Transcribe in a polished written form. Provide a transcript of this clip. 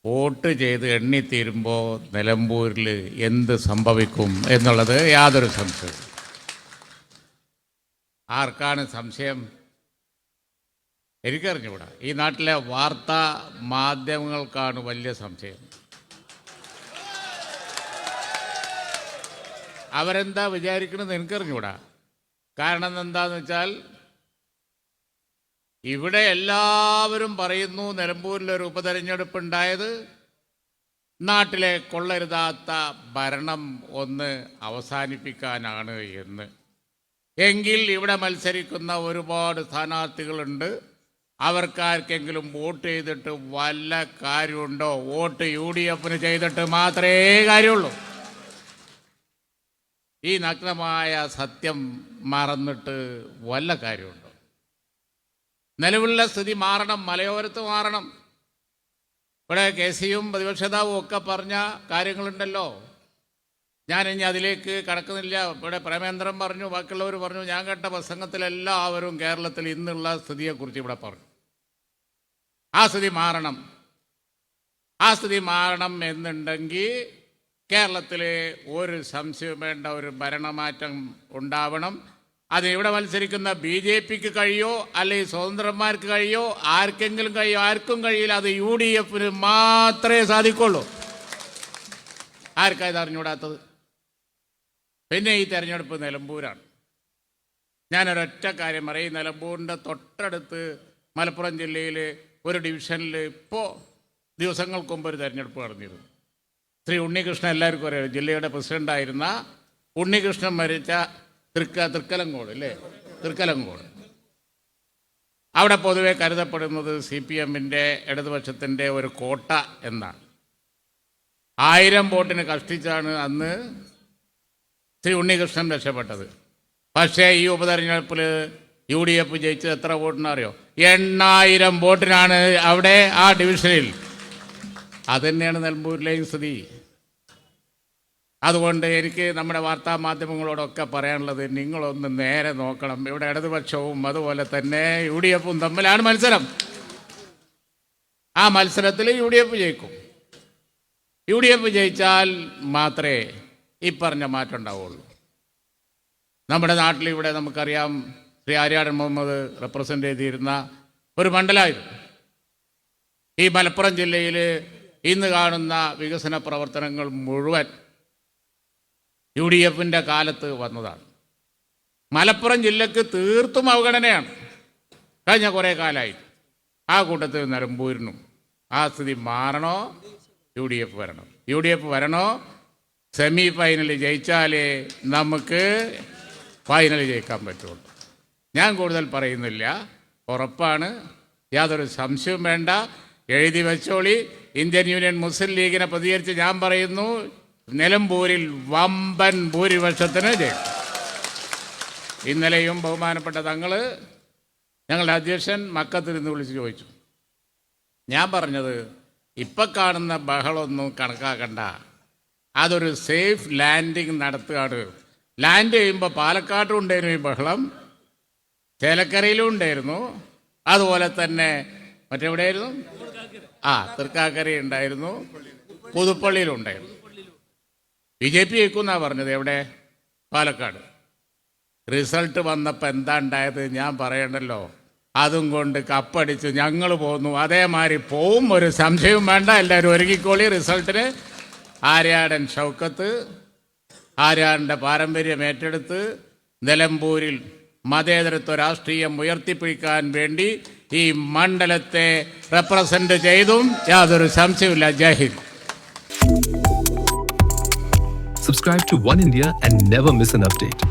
Vote ചെയ്ത് എണ്ണിത്തീരുമ്പോൾ നിലമ്പൂരിൽ എന്ത് സംഭവിക്കും എന്നുള്ളത് യാതൊരു സംശയവും. ആർക്കാണ് സംശയം? എനിക്കറിഞ്ഞുകൂടാ. ഈ നാട്ടിലെ വാർത്താ മാധ്യമങ്ങൾക്കാണ് വലിയ സംശയം. അവരെന്താ വിചാരിക്കണമെന്ന് എനിക്കറിഞ്ഞുകൂടാ. കാരണം എന്താണെന്ന് വെച്ചാൽ ഇവിടെ എല്ലാവരും പറയുന്നു നിലമ്പൂരിലൊരു ഉപതെരഞ്ഞെടുപ്പ് ഉണ്ടായത് നാട്ടിലെ കൊള്ളരുതാത്ത ഭരണം ഒന്ന് അവസാനിപ്പിക്കാനാണ് എന്ന്. എങ്കിൽ ഇവിടെ മത്സരിക്കുന്ന ഒരുപാട് സ്ഥാനാർത്ഥികളുണ്ട്. അവർക്കാർക്കെങ്കിലും വോട്ട് ചെയ്തിട്ട് വല്ല കാര്യമുണ്ടോ? വോട്ട് UDF ചെയ്തിട്ട് മാത്രമേ കാര്യമുള്ളൂ. ഈ നഗ്നമായ സത്യം മറന്നിട്ട് വല്ല കാര്യമുണ്ടോ? നിലവിലുള്ള സ്ഥിതി മാറണം, മലയോരത്ത് മാറണം. ഇവിടെ KCയും പ്രതിപക്ഷതാവും ഒക്കെ പറഞ്ഞ കാര്യങ്ങളുണ്ടല്ലോ. ഞാനിനി അതിലേക്ക് കടക്കുന്നില്ല. ഇവിടെ പ്രേമേന്ദ്രൻ പറഞ്ഞു, ബാക്കിയുള്ളവർ പറഞ്ഞു. ഞാൻ കേട്ട പ്രസംഗത്തിലെല്ലാവരും കേരളത്തിൽ ഇന്നുള്ള സ്ഥിതിയെക്കുറിച്ച് ഇവിടെ പറഞ്ഞു. ആ സ്ഥിതി മാറണം. ആ സ്ഥിതി മാറണം എന്നുണ്ടെങ്കിൽ കേരളത്തിൽ ഒരു സംശയം വേണ്ട, ഒരു ഭരണമാറ്റം ഉണ്ടാവണം. അത് ഇവിടെ മത്സരിക്കുന്ന BJPക്ക് കഴിയോ അല്ലെങ്കിൽ സ്വതന്ത്രന്മാർക്ക് കഴിയോ ആർക്കെങ്കിലും കഴിയോ? ആർക്കും കഴിയില്ല. അത് UDF മാത്രമേ സാധിക്കുള്ളൂ. ആർക്കാ ഇത് അറിഞ്ഞുകൂടാത്തത്? പിന്നെ ഈ തെരഞ്ഞെടുപ്പ് നിലമ്പൂരാണ്. ഞാനൊരൊറ്റ കാര്യം പറയും. നിലമ്പൂരിൻ്റെ തൊട്ടടുത്ത് മലപ്പുറം ജില്ലയിൽ ഒരു ഡിവിഷനിൽ ഇപ്പോൾ ദിവസങ്ങൾക്ക് മുമ്പ് ഒരു തെരഞ്ഞെടുപ്പ് നടന്നിരുന്നു. ശ്രീ ഉണ്ണികൃഷ്ണൻ, എല്ലാവർക്കും അറിയാം, ജില്ലയുടെ പ്രസിഡൻ്റായിരുന്ന ഉണ്ണികൃഷ്ണൻ മരിച്ച തൃക്കലങ്കോട് അല്ലേ? തൃക്കലങ്കോട്. അവിടെ പൊതുവെ കരുതപ്പെടുന്നത് CPMൻ്റെ ഇടതുപക്ഷത്തിൻ്റെ ഒരു കോട്ട എന്നാണ്. 1000 വോട്ടിന് കഷ്ടിച്ചാണ് അന്ന് ശ്രീ ഉണ്ണികൃഷ്ണൻ രക്ഷപ്പെട്ടത്. പക്ഷേ ഈ ഉപതെരഞ്ഞെടുപ്പിൽ UDF ജയിച്ചത് എത്ര വോട്ടിനറിയോ? 8000 വോട്ടിനാണ് അവിടെ ആ ഡിവിഷനിൽ. അതുതന്നെയാണ് നിലമ്പൂരിലെയും സ്ഥിതി. അതുകൊണ്ട് എനിക്ക് നമ്മുടെ വാർത്താ മാധ്യമങ്ങളോടൊക്കെ പറയാനുള്ളത്, നിങ്ങളൊന്ന് നേരെ നോക്കണം. ഇവിടെ ഇടതുപക്ഷവും അതുപോലെ തന്നെ UDFും തമ്മിലാണ് മത്സരം. ആ മത്സരത്തിൽ UDF ജയിക്കും. UDF ജയിച്ചാൽ മാത്രമേ ഈ പറഞ്ഞ മാറ്റം ഉണ്ടാവുള്ളൂ. നമ്മുടെ നാട്ടിൽ ഇവിടെ നമുക്കറിയാം, ശ്രീ ആര്യാടൻ മുഹമ്മദ് റെപ്രസെൻ്റ് ചെയ്തിരുന്ന ഒരു മണ്ഡലമായിരുന്നു. ഈ മലപ്പുറം ജില്ലയിൽ ഇന്ന് കാണുന്ന വികസന പ്രവർത്തനങ്ങൾ മുഴുവൻ UDFൻ്റെ കാലത്ത് വന്നതാണ്. മലപ്പുറം ജില്ലക്ക് തീർത്തും അവഗണനയാണ് കഴിഞ്ഞ കുറേ കാലമായി. ആ കൂട്ടത്തിൽ നിലമ്പൂരിനും ആ സ്ഥിതി മാറണോ? UDF വരണം. UDF വരണോ? സെമി ഫൈനൽ ജയിച്ചാലേ നമുക്ക് ഫൈനൽ ജയിക്കാൻ പറ്റുള്ളൂ. ഞാൻ കൂടുതൽ പറയുന്നില്ല, ഉറപ്പാണ്, യാതൊരു സംശയവും വേണ്ട. എഴുതി വെച്ചോളി. ഇന്ത്യൻ യൂണിയൻ മുസ്ലിം ലീഗിനെ പ്രതികരിച്ച് ഞാൻ പറയുന്നു, നിലമ്പൂരിൽ വമ്പൻ ഭൂരിപക്ഷത്തിന് ജയിക്കും. ഇന്നലെയും ബഹുമാനപ്പെട്ട തങ്ങൾ, ഞങ്ങളുടെ അധ്യക്ഷൻ മക്കത്തിൽ നിന്ന് വിളിച്ച് ചോദിച്ചു. ഞാൻ പറഞ്ഞത്, ഇപ്പം കാണുന്ന ബഹളമൊന്നും കണക്കാക്കണ്ട, അതൊരു സേഫ് ലാൻഡിങ് നടത്തുകയാണ്. ലാൻഡ് ചെയ്യുമ്പോൾ പാലക്കാട്ടും ഉണ്ടായിരുന്നു ഈ ബഹളം, ചേലക്കരയിലും ഉണ്ടായിരുന്നു, അതുപോലെ തന്നെ മറ്റെവിടെയായിരുന്നു, തൃക്കാക്കര ഉണ്ടായിരുന്നു, പുതുപ്പള്ളിയിലും ഉണ്ടായിരുന്നു. BJP ജയിക്കുമെന്നാണ് പറഞ്ഞത്. എവിടെ? പാലക്കാട്. റിസൾട്ട് വന്നപ്പോൾ എന്താ ഉണ്ടായത് ഞാൻ പറയണ്ടല്ലോ. അതും കൊണ്ട് കപ്പടിച്ച് ഞങ്ങൾ പോന്നു. അതേമാതിരി പോവും, ഒരു സംശയവും വേണ്ട. എല്ലാവരും ഒരുങ്ങിക്കോളി റിസൾട്ടിന്. ആര്യാടൻ ഷൗക്കത്ത് ആര്യാടൻ്റെ പാരമ്പര്യം ഏറ്റെടുത്ത് നിലമ്പൂരിൽ മതേതരത്വ രാഷ്ട്രീയം ഉയർത്തിപ്പിടിക്കാൻ വേണ്ടി ഈ മണ്ഡലത്തെ റെപ്രസെൻ്റ് ചെയ്തും യാതൊരു സംശയമില്ല. ജയ് Hind. Subscribe to One India and never miss an update.